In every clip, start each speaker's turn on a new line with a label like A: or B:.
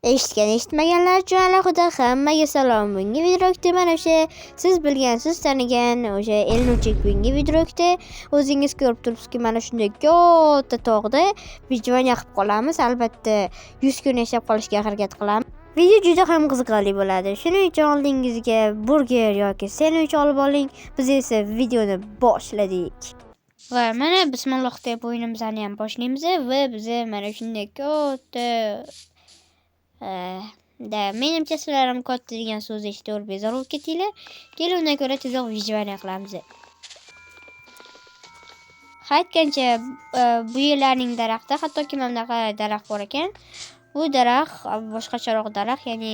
A: Eshitgan eshitmaganlar uchun alohida hammaga salom. Bungi videoda mana o'sha siz bilgan, siz tanigan o'sha Elnuchik bungi videoda o'zingiz ko'rib turibsizki, mana shunday katta tog'da bijvan yaqib qolamiz. Albatta 100 kun yashab qolishga harakat qilamiz. Video juda ham qiziqarli bo'ladi. Shuning uchun oldingizga burger yoki sendvich olib oling. Biz esa videoni boshladik. Va mana bismillah deb o'yinimizni ham boshlaymiz va biz mana shunday katta menimcha sizlar ham katta degan so'zni eshitib bezor bo'lib ketinglar. Keling, undan ko'ra tezroq vijvaniya qilamiz. Aytgancha bu yerlarning daraxti, hattoki mana bunaqa daraxt bor ekan. Bu daraxt boshqacharoq daraxt, ya'ni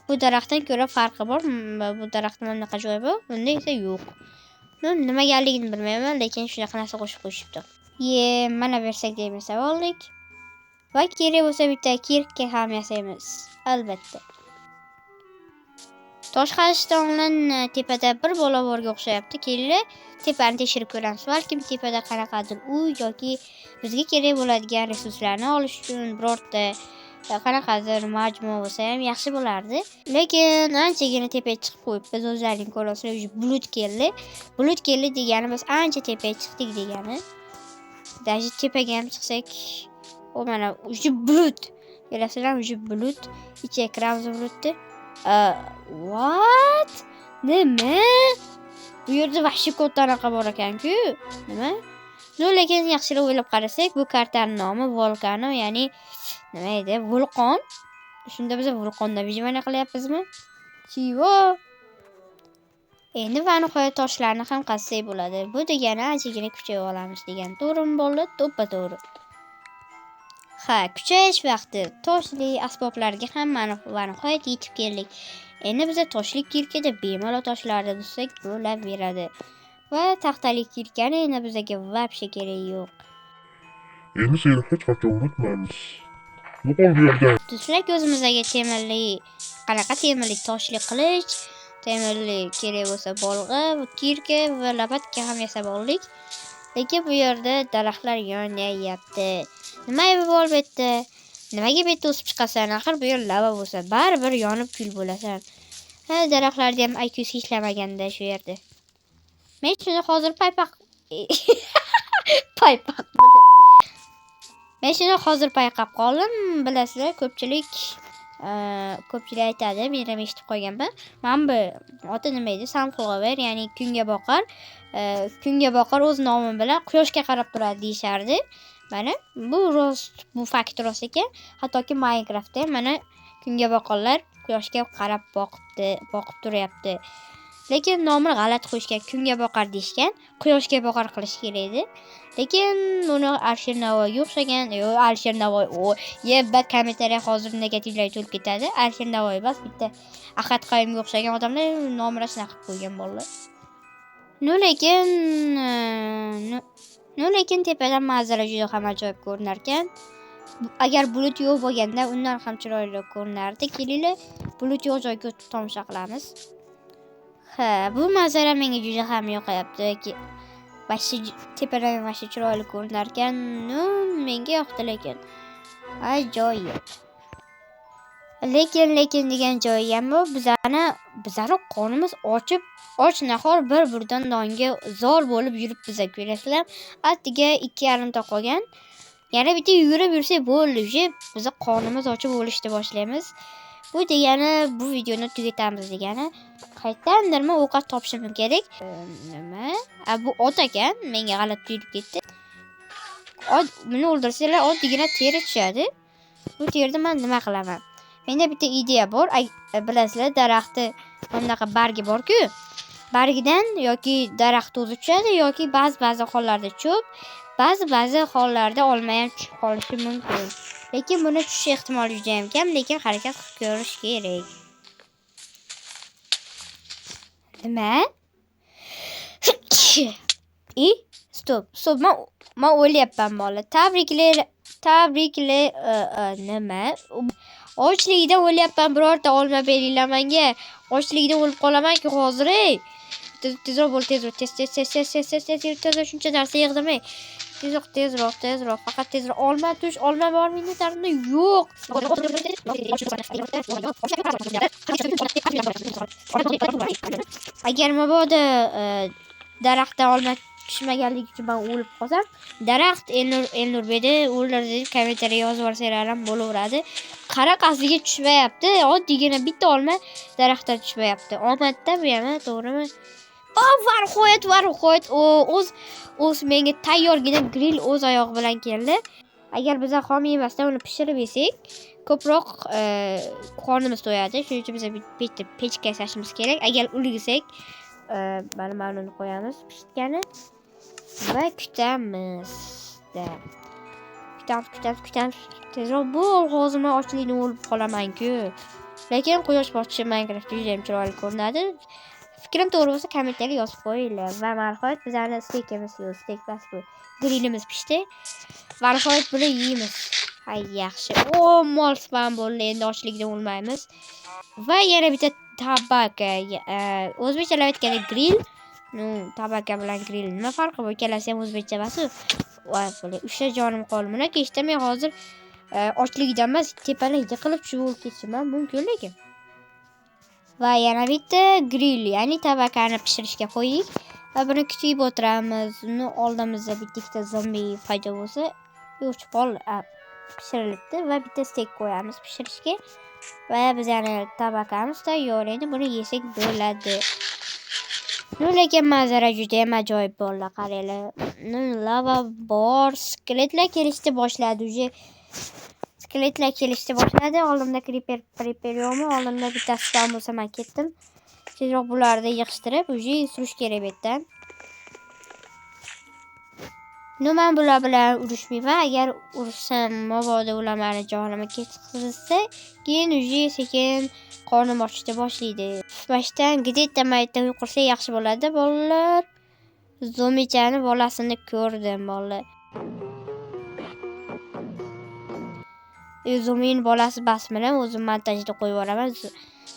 A: bu daraxtdan ko'ra farqi bor. Bu daraxtda mana bunaqa joy bor, bunda esa yo'q. Nimaganligini bilmayman, lekin shunaqa narsa qo'shib qo'yishibdi. Mana bersak deymiz savollik. Va kerak bo'lsa bitta kirka ham yasaymiz, albatta. Tosh qadishdan tepada bir bola borga o'xshayapti. Kelinglar, tepani tekshirib ko'ramiz. Balkim tepada qanaqadir uy yoki bizga kerak bo'ladigan resurslarni olish uchun birorta qanaqadir majmua bo'lsa ham yaxshi bo'lardi. Lekin anchagina tepaga chiqib qo'yib, biz o'zlaring ko'rasizlar, bulut keldi. Bulut keldi degani biz ancha tepaga chiqdik degani. Даже tepaga ham chiqsak, o mana uji bulut. Kelasizlar, uji bulut. Ichiga kiramiz bulutni. What? Nima? Bu yerda vahshiy ko'tanaqa bor ekan-ku. Nima? Lekin yaxshiroq o'ylab qarasak, bu kartaning nomi Volcano, ya'ni nima edi? Vulqon. Shunda biz vulqonda vijvaniya qilyapmizmi? Chivo. Endi va nihoyat toshlarni ham qazsak bo'ladi. Bu degani anchagina kuchayib olamiz degan. To'g'rimi bo'ldi? To'ppa-to'g'ri. Ha, kuchayish vaqti. Toshli asboblarga ham va nihoyat yetib keldik. Endi biz toshli kirkada bemalol toshlarni tutsak bo'laveradi. Va taxtali kirkani endi bizga vobshe kerak yo'q.
B: Endi seni hech qachon unutmaymiz. Yo'qol bu yerda.
A: Do'stlar, ko'zimizga temirli, qanaqa temirli toshli qilich, temirli kerak bo'lsa bolg'a, kirka va lapatka ham yasab oldik. Lekin bu yerda daraxtlar yonyapti. Nima bu albatta? Nimaga bu yerda o'sib chiqasan? Axir bu yer lava bo'lsa, baribir yonib kul bo'lasan. Ha, daraxtlarda ham IQ'si ishlamaganda shu yerda. Men shuni hozir paypaq Men shuni hozir payqab qoldim. Bilasizlar, ko'pchilik aytadi, men ham eshitib qolganman. Mana bu oti nima edi? Sunflower, ya'ni kunga boqar o'z nomi bilan quyoshga qarab turadi deyishardi. Mana bu bu fakt rost ekan. Hattoki Minecraftda mana kunga boqarlar quyoshga qarab boqib turyapti. Lekin nomini g'alati qo'yishgan, kunga boqar deyishgan, quyoshga boqar qilish kerak edi. Lekin buni Alisher Navoiyga o'xshagan, Alisher Navoiy kommentariya hozir negativlar to'lib ketadi. Alisher Navoiy bas bitta Ahad Qayumga o'xshagan odamlar nomini shunaqa qilib qo'ygan bolalar. Lekin tepadan manzara juda ham ajoyib ko'rinar ekan. Agar bulut yo'q bo'lganda undan ham chiroyli ko'rinardi. Kelinglar, bulut yo'q joyga tomosha qilamiz. Ha, bu manzara menga juda ham yoqayapti. Tepadan vahshiy chiroyli ko'rinar ekan. Menga yoqdi lekin. Ajoyib. Lekin degan joyi ham bu bizlarning qonimiz och nahor bir-biridan nonga zor bo'lib yurib biza ko'rasizlar. Attiga 2,5 ta qolgan. Yana bitta yugurib yursak bo'ldi. Biz qonimiz ochib bo'lishni boshlaymiz. Bu degani bu videoni tugatamiz degani. Qayerdandirmi ovqat topishim kerak. Nima? Bu ot ekan, menga g'alati tuyulib ketdi. Buni o'ldirsanglar oddiygina teri tushadi. Bu terda men nima qilaman? Menda bitta ideya bor. Bilasizlar, daraxtda bunaqa bargi bor-ku. Bargidan yoki daraxt o'zi tushadi yoki ba'zi hollarda cho'p, ba'zi hollarda olma ham tushib qolishi mumkin. Lekin buni tushish ehtimoli juda ham kam, lekin harakat qilib ko'rish kerak. Nima? Stop. Men o'lyapman bola. Tabriklar. Nima? Ochligidan o'lyapman, birorta olma beringlar menga. Ochligidan o'lib qolaman-ku hozir. Tezroq bo'l, tezroq. Tez shuncha narsa yig'dirmang. Tezroq. Faqat tezroq. Olma tush, olma bormi inventarda? Yo'q. Agar mabodo daraxtdan olma tushmaganligi uchun men o'lib qolsam, daraxt Elnurbekni o'ldirdi deb kommentariya yozib yuborsanglar ham bo'laveradi. Qaraqasiga tushmayapti. Oddiygina bitta olma daraxtdan tushmayapti. Omadda bu ham, to'g'rimi? Varxoyat o'z menga tayyorgina grill o'z oyog'i bilan keldi. Agar biz xom yemasdan uni pishirib yesak, ko'proq qornimiz to'yadi. Shuning uchun biz pechka yasashimiz kerak. Agar ulg'sak, mana uni qo'yamiz pishgani va kutamiz. Kutamiz. Tezroq bo'l, hozir men ochlikdan o'lib qolaman-ku. Lekin quyosh botishi Minecraft juda ham chiroyli ko'rinadi. Fikrim to'g'ri bo'lsa kommentariya yozib qo'yinglar. Va marhamat, bizning steykimiz yo'q, steyk emas bu. Grillimiz pishdi. Marhamat, buni yeymiz. Hay yaxshi. Mol spam bo'ldi. Endi ochlikdan o'lmaymiz. Va yana bitta tabaka. O'zbekchalar aytganda grill. Tabaka bilan grill nima farqi bor? Ikkalasi ham o'zbekcha emas-ku. Voy, 3 jonim qoldi. Mana kechda men hozir ochlikdan emas, tepani yiqilib tushib o'lib ketishim mumkin lekin. Va yana bitta grill, ya'ni tabakani pishirishga qo'ydik va buni kutib o'tiramiz. Uni oldimizda bitta zombi paydo bo'lsa, yo'q qoldi. Pishirilibdi va bitta steak qo'yamiz pishirishga. Va biz yana tabakamiz tayyor. Endi buni yesak bo'ladi. Lekin manzara juda ham ajoyib bo'ldi, qaranglar. Lava bor, skeletlar kelishni boshladi. Oldimda creeper yo'qmi? Oldimda bittasidan bo'lsa men ketdim. Tezroq bularni yig'ishtirib, surish kerak bu yerdan. Men bular bilan urushmayman. Agar urushsam, mabodo ular meni jonimni ketqizsa, keyin sekin qornim ochishni boshlaydi. Boshdan gidetdamayda uyqursa yaxshi bo'ladi, bolalar. Zomichani bolasini ko'rdim, bolalar. Zombini bolasi basmini o'zim montajda qo'yib yuboraman.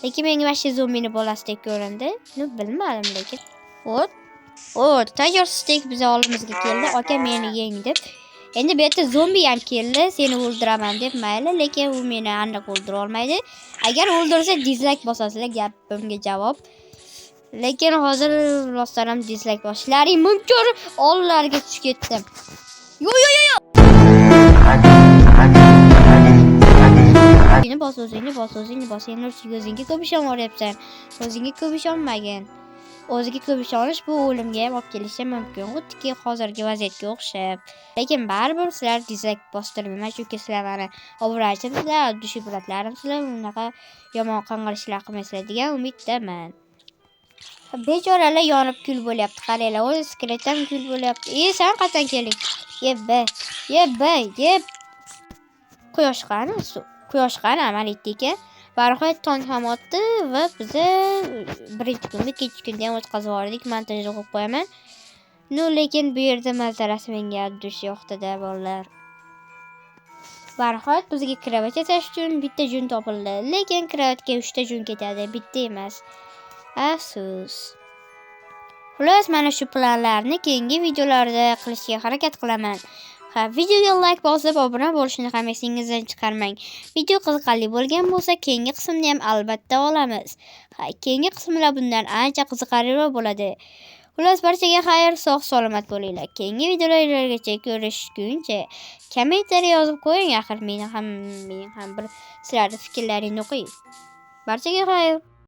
A: Lekin menga mana zombini bolasdek ko'rindi. Bilmadim lekin. Tayyor steak biz oldimizga keldi. Aka meni yeng deb. Endi bu yerda zombi ham keldi. Seni o'ldiraman deb mayli, lekin u meni aniq o'ldira olmaydi. Agar o'ldirsa dislike bosasizlar, gapimga javob. Lekin hozir rostdan ham dislike bosishlaring mumkin. Ollarga tushib ketdim. Yo. O'zingni bos. Endi o'zingga ko'p ishonaveryapsan. O'zingga ko'p ishonmagin. O'ziga ko'p ishonish bu o'limga ham olib kelishi mumkin. Xuddiki hozirgi vaziyatga o'xshab. Lekin baribir sizlar dislike bostirmayman, chunki sizlar meni obraysizlar, dushibratlarim sizlar unaqa yomon qanqirishlar qilmaysizlar degan umiddaman. Bechoralar yonib kul bo'lyapti. Qaranglar, o'z skeletam kul bo'lyapti. Sen qachon kelding? Yeb. Quyosh qani amal etdi ekan. Barxoyat tong ham otdi va biz birinchi kunni ikkinchi kunda ham o'tkazib yubordik. Montajga qo'yib qo'yaman. Lekin bu yerda manzarasi menga dush yoqdi-da, bolalar. Barxoyat bizga kravat yasash uchun bitta jun topildi. Lekin kravatga 3 ta jun ketadi, bitta emas. Afsus. Xullas, mana shu planlarni keyingi videolarda qilishga harakat qilaman. Videoga like bosib, obuna bo'lishni ham esingizdan chiqarmang. Video qiziqarli bo'lgan bo'lsa, keyingi qismni ham albatta olamiz. Keyingi qismlar bundan ancha qiziqarliroq bo'ladi. Xullas, barchaga xayr, sog' salomat bo'linglar. Keyingi videolargacha ko'rishguncha kommentariya yozib qo'ying, axir men ham bir sizlarning fikrlaringizni o'qiy. Barchaga xayr.